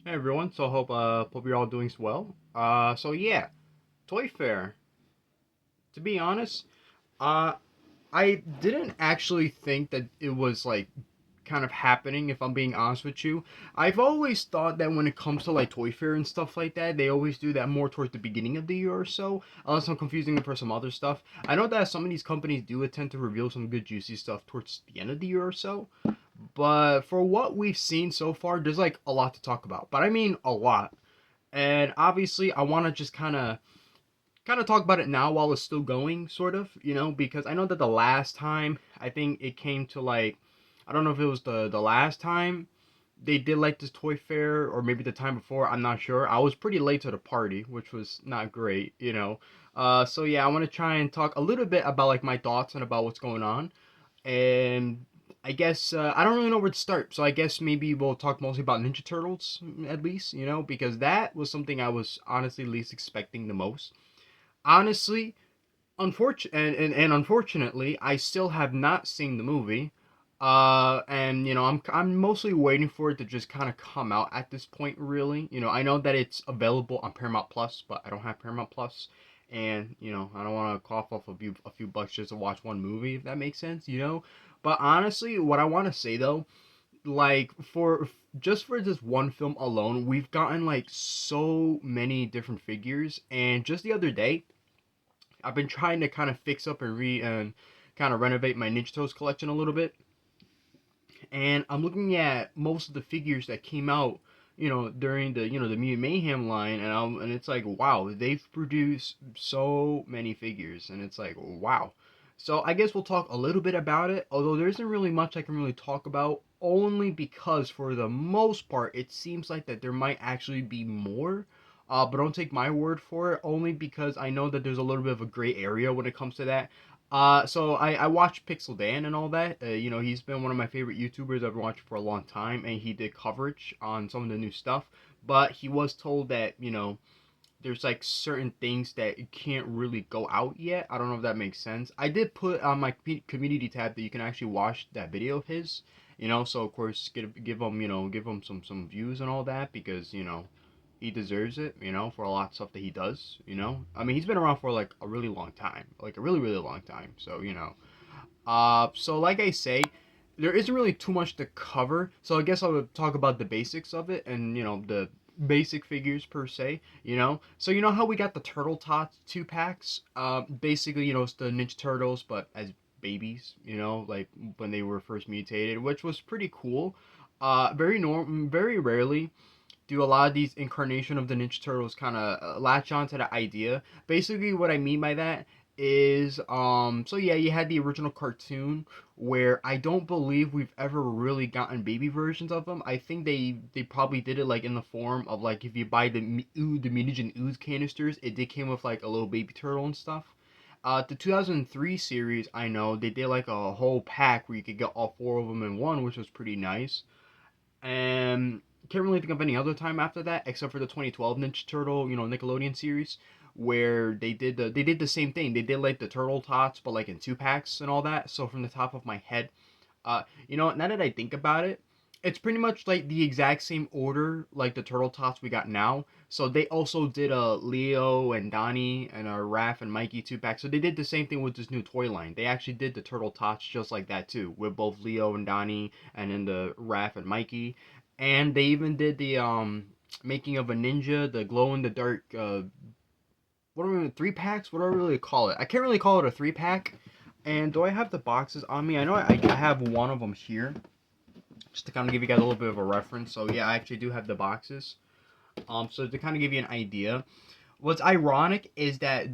Hey everyone, so hope you're all doing well. So yeah, Toy Fair. To be honest, uh I didn't actually think that it was like kind of happening, if I'm being honest with you. I've always thought that when it comes to like Toy Fair and stuff like that, they always do that more towards the beginning of the year or so, unless I'm confusing it for some other stuff. I know that some of these companies do tend to reveal some good juicy stuff towards the end of the year or so, but for what we've seen so far, there's like a lot to talk about. But I mean a lot. And obviously I want to just kind of talk about it now while it's still going, sort of, because I know that the last time, I think it came to like, I don't know if it was the last time they did like this toy fair, or maybe the time before, I'm not sure. I was pretty late to the party, which was not great. So yeah, I want to try and talk a little bit about like my thoughts and about what's going on. And I guess I don't really know where to start. So I guess maybe we'll talk mostly about Ninja Turtles, at least, because that was something I was honestly least expecting the most. Honestly, and unfortunately, I still have not seen the movie. And I'm mostly waiting for it to just kind of come out at this point. Really, I know that it's available on Paramount Plus, but I don't have Paramount Plus, and I don't want to cough off a few bucks just to watch one movie, if that makes sense. But honestly, what I want to say though, like for just for this one film alone, we've gotten like so many different figures, and just the other day I've been trying to kind of fix up and kind of renovate my Ninja Turtles collection a little bit, and I'm looking at most of the figures that came out, during the Mutant Mayhem line, and it's like wow, they've produced so many figures, and it's like wow. So I guess we'll talk a little bit about it, although there isn't really much I can really talk about, only because for the most part it seems like that there might actually be more. But don't take my word for it, only because I know that there's a little bit of a gray area when it comes to that. So I watched Pixel Dan and all that. He's been one of my favorite YouTubers I've watched for a long time, and he did coverage on some of the new stuff. But he was told that there's like certain things that can't really go out yet. I don't know if that makes sense. I did put on my community tab that you can actually watch that video of his. So of course give him some views and all that, because he deserves it, for a lot of stuff that he does. I mean, he's been around for like a really long time, like a really, really long time. So like I say, there isn't really too much to cover. So I guess I would talk about the basics of it, and the basic figures per se. So you know how we got the Turtle Tots 2 packs? Basically, it's the Ninja Turtles, but as babies, like when they were first mutated, which was pretty cool. Very rarely do a lot of these incarnation of the Ninja Turtles kind of latch on to the idea. Basically, what I mean by that is, so yeah, you had the original cartoon where I don't believe we've ever really gotten baby versions of them. I think they probably did it like in the form of like if you buy the mutagen ooze canisters, it did came with like a little baby turtle and stuff. The 2003 series, I know they did like a whole pack where you could get all four of them in one, which was pretty nice. And can't really think of any other time after that, except for the 2012 Ninja Turtle, Nickelodeon series, where they did the same thing. They did like the Turtle Tots, but like in 2 packs and all that. So from the top of my head, now that I think about it, it's pretty much like the exact same order like the Turtle Tots we got now. So they also did a Leo and Donnie and a Raph and Mikey 2 pack. So they did the same thing with this new toy line. They actually did the Turtle Tots just like that too, with both Leo and Donnie, and then the Raph and Mikey. And they even did the making of a ninja, the glow in the dark what are we 3 packs? What do I really call it? I can't really call it a 3 pack. And do I have the boxes on me? I know I have one of them here, just to kind of give you guys a little bit of a reference. So yeah, I actually do have the boxes. So to kind of give you an idea, what's ironic is that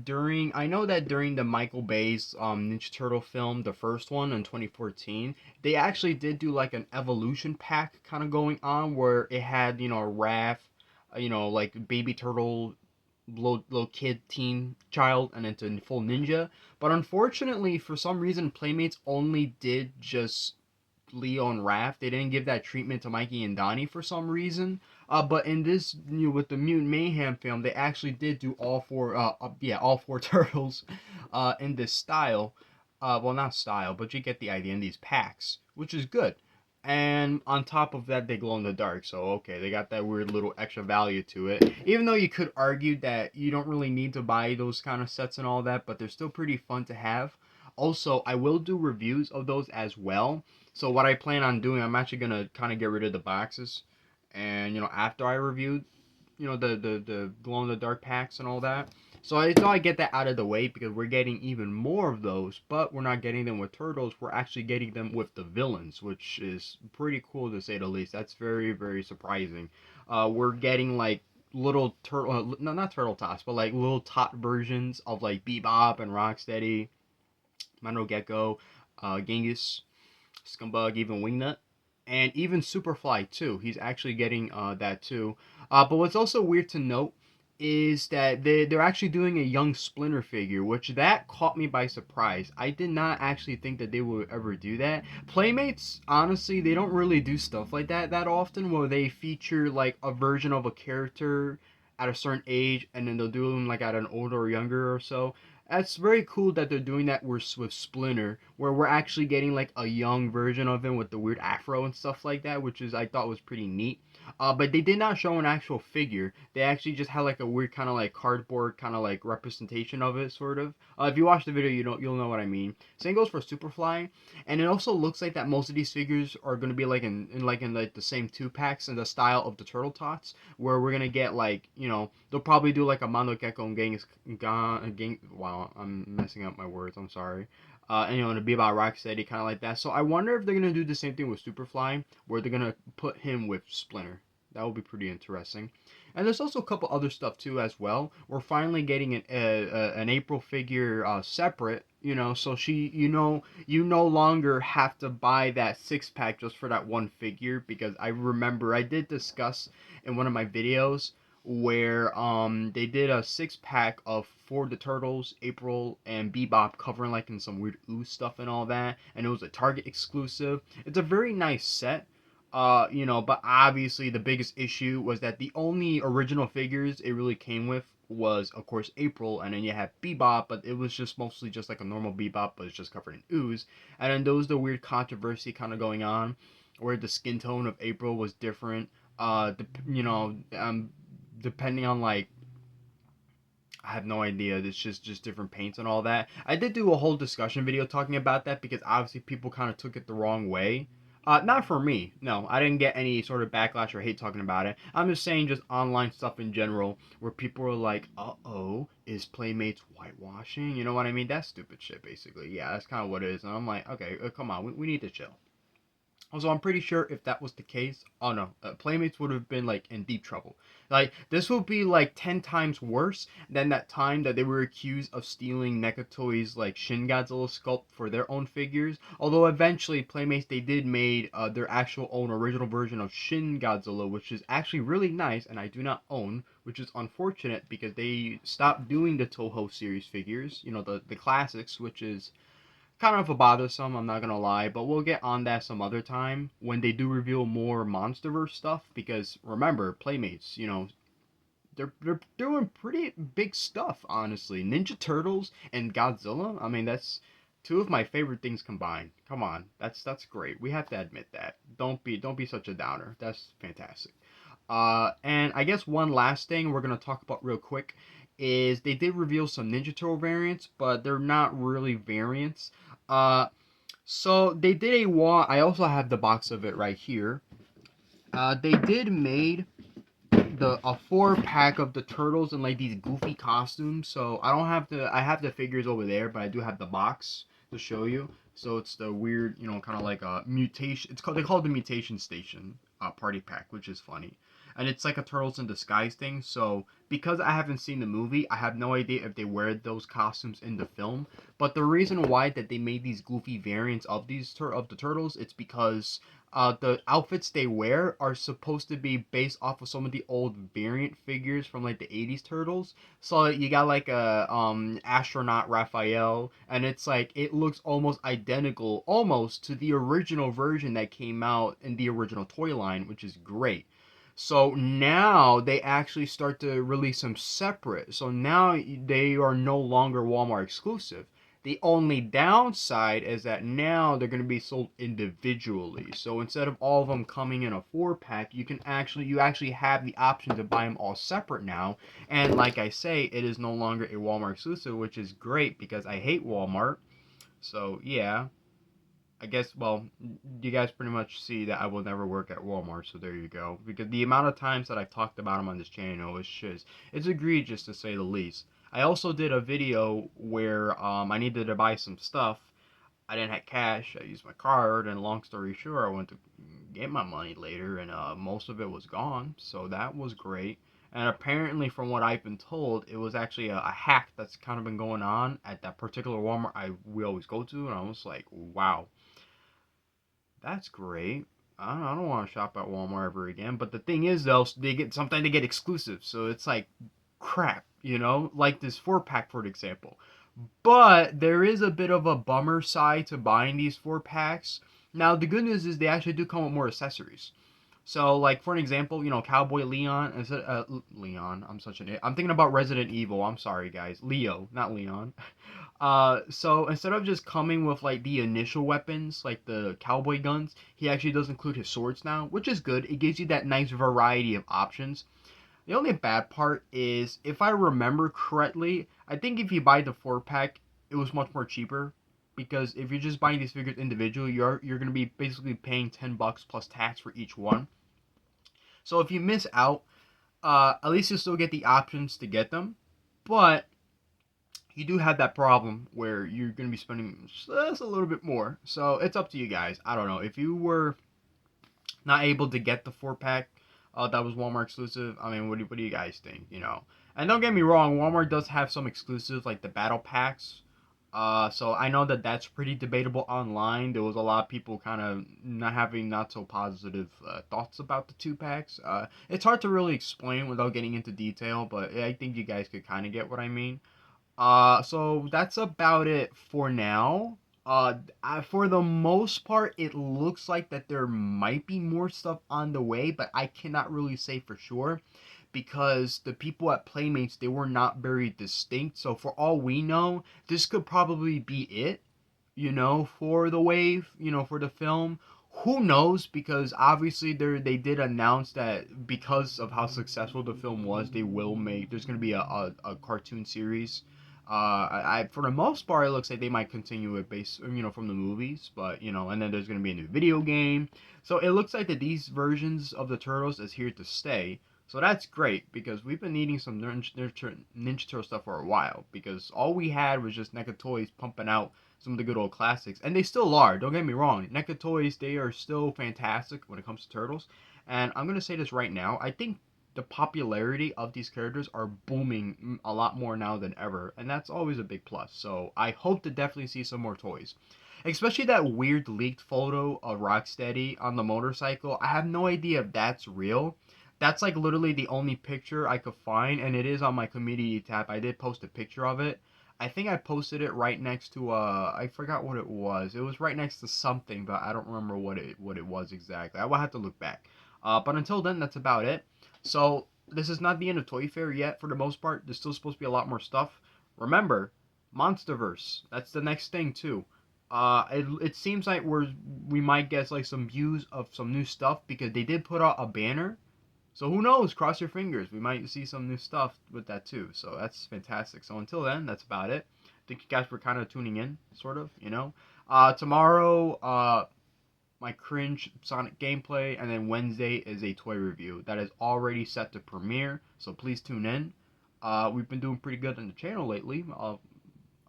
I know that during the Michael Bay's Ninja Turtle film, the first one in 2014, they actually did do like an evolution pack kind of going on, where it had a Raph, like baby turtle, little kid, teen child, and into full ninja. But unfortunately, for some reason, Playmates only did just Leo and Raph. They didn't give that treatment to Mikey and Donnie for some reason. But in this, with the Mutant Mayhem film, they actually did do all four. Yeah, all four turtles, in this style. Well, not style, but you get the idea in these packs, which is good. And on top of that, they glow in the dark. So okay, they got that weird little extra value to it. Even though you could argue that you don't really need to buy those kind of sets and all that, but they're still pretty fun to have. Also, I will do reviews of those as well. So what I plan on doing, I'm actually gonna kind of get rid of the boxes, and after I reviewed, the glow in the dark packs and all that. So I thought I'd get that out of the way because we're getting even more of those, but we're not getting them with turtles. We're actually getting them with the villains, which is pretty cool to say the least. That's very, very surprising. We're getting like little turtle, no, not turtle tots, but like little tot versions of like Bebop and Rocksteady, Mondo Gecko, Genghis, Scumbug, even Wingnut, and even Superfly too. He's actually getting that too. But what's also weird to note is that they're actually doing a young Splinter figure, which that caught me by surprise. I did not actually think that they would ever do that. Playmates, honestly, they don't really do stuff like that often, where they feature like a version of a character at a certain age, and then they'll do them like at an older or younger or so. That's very cool that they're doing that with Splinter, where we're actually getting like a young version of him with the weird afro and stuff like that, which is I thought was pretty neat. But they did not show an actual figure. They actually just had like a weird kind of like cardboard kind of like representation of it, sort of. If you watch the video, you'll know what I mean. Same goes for Superfly, and it also looks like that most of these figures are gonna be like in like the same two packs in the style of the Turtle Tots, where we're gonna get like they'll probably do like a Mondo Gecko and wow, I'm messing up my words. I'm sorry. And to be about Rocksteady, kind of like that. So I wonder if they're gonna do the same thing with Superfly, where they're gonna put him with Splinter. That would be pretty interesting. And there's also a couple other stuff too as well. We're finally getting an April figure separate. So you no longer have to buy that 6-pack just for that one figure, because I remember I did discuss in one of my videos where they did a 6-pack of For the Turtles, April, and Bebop, covering like in some weird ooze stuff and all that, and it was a Target exclusive. It's a very nice set. But obviously the biggest issue was that the only original figures it really came with was, of course, April, and then you have Bebop, but it was just mostly just like a normal Bebop, but it's just covered in ooze. And then there was the weird controversy kind of going on, where the skin tone of April was different. Depending on like, I have no idea. It's just different paints and all that. I did do a whole discussion video talking about that because obviously people kind of took it the wrong way. Not for me. No, I didn't get any sort of backlash or hate talking about it. I'm just saying just online stuff in general where people are like, "Uh-oh, is Playmates whitewashing?" You know what I mean? That's stupid shit, basically. Yeah, that's kind of what it is. And I'm like, okay, come on, we need to chill. Also, I'm pretty sure if that was the case, oh no, Playmates would have been like in deep trouble. Like this would be like 10 times worse than that time that they were accused of stealing Nekatoi's like Shin Godzilla sculpt for their own figures. Although eventually Playmates they did made their actual own original version of Shin Godzilla, which is actually really nice, and I do not own, which is unfortunate because they stopped doing the Toho series figures, the classics, which is kind of a bothersome, I'm not gonna lie, but we'll get on that some other time when they do reveal more MonsterVerse stuff. Because remember, Playmates, they're doing pretty big stuff, honestly. Ninja Turtles and Godzilla. I mean, that's two of my favorite things combined. Come on, that's great. We have to admit that. Don't be such a downer. That's fantastic. And I guess one last thing we're gonna talk about real quick is they did reveal some Ninja Turtle variants, but they're not really variants. Uh, so they did a wall. I also have the box of it right here. They did made a 4-pack of the turtles in like these goofy costumes. So I don't have the I have the figures over there, but I do have the box to show you. So it's the weird, kind of like a mutation. They call it the mutation station party pack, which is funny. And it's like a turtles in disguise thing. So because I haven't seen the movie, I have no idea if they wear those costumes in the film. But the reason why that they made these goofy variants of of the turtles, it's because the outfits they wear are supposed to be based off of some of the old variant figures from like the 80s turtles. So you got like a astronaut Raphael, and it's like it looks almost identical almost to the original version that came out in the original toy line, which is great. So now they actually start to release them separate. So now they are no longer Walmart exclusive. The only downside is that now they're going to be sold individually. So instead of all of them coming in a 4-pack, you actually have the option to buy them all separate now. And like I say, it is no longer a Walmart exclusive, which is great because I hate Walmart. So yeah, I guess, well, you guys pretty much see that I will never work at Walmart, so there you go. Because the amount of times that I've talked about them on this channel is just, it's egregious to say the least. I also did a video where I needed to buy some stuff. I didn't have cash, I used my card, and long story short, I went to get my money later, and most of it was gone, so that was great. And apparently, from what I've been told, it was actually a hack that's kind of been going on at that particular Walmart we always go to, and I was like, wow, that's great. I don't want to shop at Walmart ever again. But the thing is, though, they get sometimes they get exclusive, so it's like crap, like this 4-pack, for example. But there is a bit of a bummer side to buying these 4-packs. Now, the good news is they actually do come with more accessories. So, like for an example, Cowboy Leon instead Leon. I'm such an idiot. I'm thinking about Resident Evil. I'm sorry, guys. Leo, not Leon. So instead of just coming with like the initial weapons, like the cowboy guns, he actually does include his swords now, which is good. It gives you that nice variety of options. The only bad part is, if I remember correctly, I think if you buy the 4-pack, it was much more cheaper. Because if you're just buying these figures individually, you're gonna be basically paying $10 plus tax for each one. So if you miss out, at least you still get the options to get them. But you do have that problem where you're going to be spending just a little bit more. So it's up to you guys. I don't know. If you were not able to get the 4-pack that was Walmart exclusive, I mean, what do you guys think? And don't get me wrong, Walmart does have some exclusives like the battle packs. So I know that that's pretty debatable online. There was a lot of people kind of not so positive thoughts about the 2-packs. It's hard to really explain without getting into detail, but I think you guys could kind of get what I mean. So that's about it for now. For the most part, it looks like that there might be more stuff on the way, but I cannot really say for sure because the people at Playmates, they were not very distinct. So for all we know, this could probably be it, for the wave, for the film. Who knows? Because obviously they did announce that because of how successful the film was, there's going to be a cartoon series. For the most part, it looks like they might continue it based, from the movies, but and then there's gonna be a new video game. So it looks like that these versions of the Turtles is here to stay. So that's great because we've been needing some Ninja Turtle stuff for a while because all we had was just NECA Toys pumping out some of the good old classics, and they still are. Don't get me wrong, NECA Toys, they are still fantastic when it comes to Turtles. And I'm gonna say this right now, I think the popularity of these characters are booming a lot more now than ever, and that's always a big plus. So I hope to definitely see some more toys, especially that weird leaked photo of Rocksteady on the motorcycle. I have no idea if that's real. That's like literally the only picture I could find, and it is on my community tab. I did post a picture of it. I think I posted it right next to I forgot what it was. It was right next to something, but I don't remember what it was exactly. I will have to look back. But until then, that's about it. So this is not the end of Toy Fair yet. For the most part, there's still supposed to be a lot more stuff. Remember, Monsterverse. That's the next thing too. It seems like we might get like some views of some new stuff because they did put out a banner. So who knows? Cross your fingers. We might see some new stuff with that too. So that's fantastic. So until then, that's about it. Thank you guys for kind of tuning in, sort of. Tomorrow, my cringe Sonic gameplay, and then Wednesday is a toy review that is already set to premiere, so please tune in. We've been doing pretty good on the channel lately.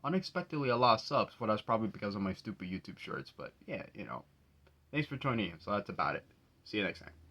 Unexpectedly a lot of subs, but that's probably because of my stupid YouTube shorts, but yeah, thanks for tuning in, so that's about it. See you next time.